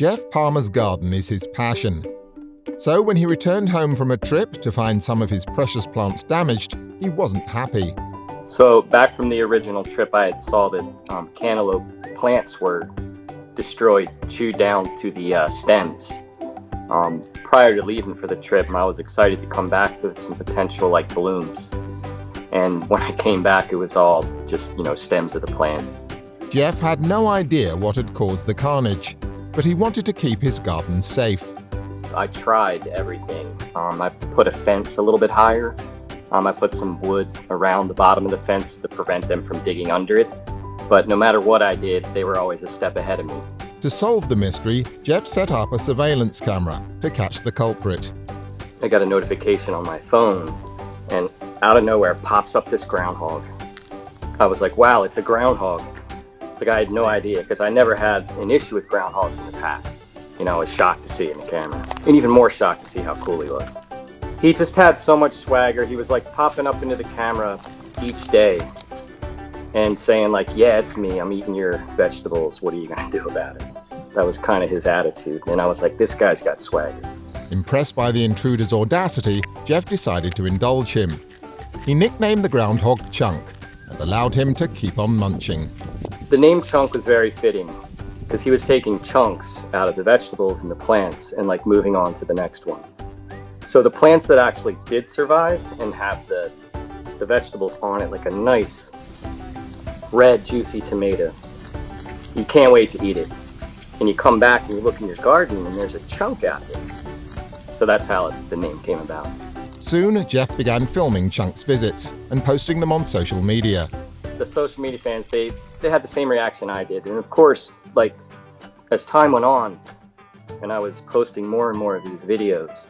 Jeff Palmer's garden is his passion. So when he returned home from a trip to find some of his precious plants damaged, he wasn't happy. So back from the original trip, I had saw that cantaloupe plants were destroyed, chewed down to the stems. Prior to leaving for the trip, I was excited to come back to some potential blooms. And when I came back, it was all just, stems of the plant. Jeff had no idea what had caused the carnage, but he wanted to keep his garden safe. I tried everything. I put a fence a little bit higher. I put some wood around the bottom of the fence to prevent them from digging under it. But no matter what I did, they were always a step ahead of me. To solve the mystery, Jeff set up a surveillance camera to catch the culprit. I got a notification on my phone, and out of nowhere pops up this groundhog. I was like, wow, it's a groundhog. It's like I had no idea, because I never had an issue with groundhogs in the past. I was shocked to see it in the camera, and even more shocked to see how cool he was. He just had so much swagger. He was popping up into the camera each day and saying yeah, it's me, I'm eating your vegetables, what are you gonna do about it? That was kind of his attitude, and I was like, this guy's got swagger. Impressed by the intruder's audacity, Jeff decided to indulge him. He nicknamed the groundhog Chunk and allowed him to keep on munching. The name Chunk was very fitting, because he was taking chunks out of the vegetables and the plants and moving on to the next one. So the plants that actually did survive and have the vegetables on it, like a nice red juicy tomato, you can't wait to eat it. And you come back and you look in your garden and there's a chunk out there. So that's how the name came about. Soon, Jeff began filming Chunk's visits and posting them on social media. The social media fans, they had the same reaction I did. And of course, as time went on and I was posting more and more of these videos,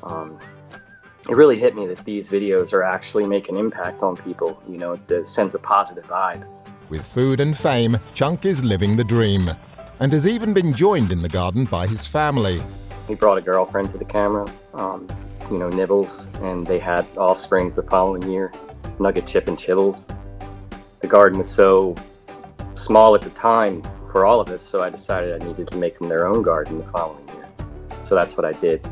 it really hit me that these videos are actually making an impact on people, that sends a positive vibe. With food and fame, Chunk is living the dream and has even been joined in the garden by his family. He brought a girlfriend to the camera, Nibbles, and they had offsprings the following year, Nugget, Chip, and Chibbles. The garden was so small at the time for all of us, so I decided I needed to make them their own garden the following year. So that's what I did.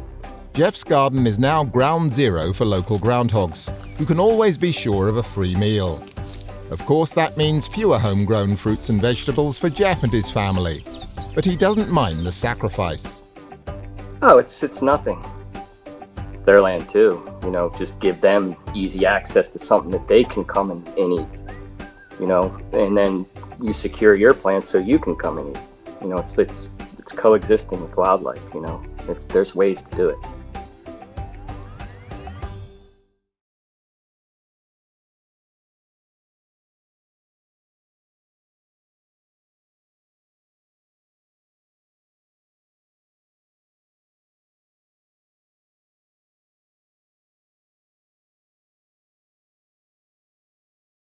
Jeff's garden is now ground zero for local groundhogs, who can always be sure of a free meal. Of course, that means fewer homegrown fruits and vegetables for Jeff and his family, but he doesn't mind the sacrifice. Oh, it's nothing. It's their land too, just give them easy access to something that they can come and eat, and then you secure your plants so you can come and eat. It's coexisting with wildlife, there's ways to do it.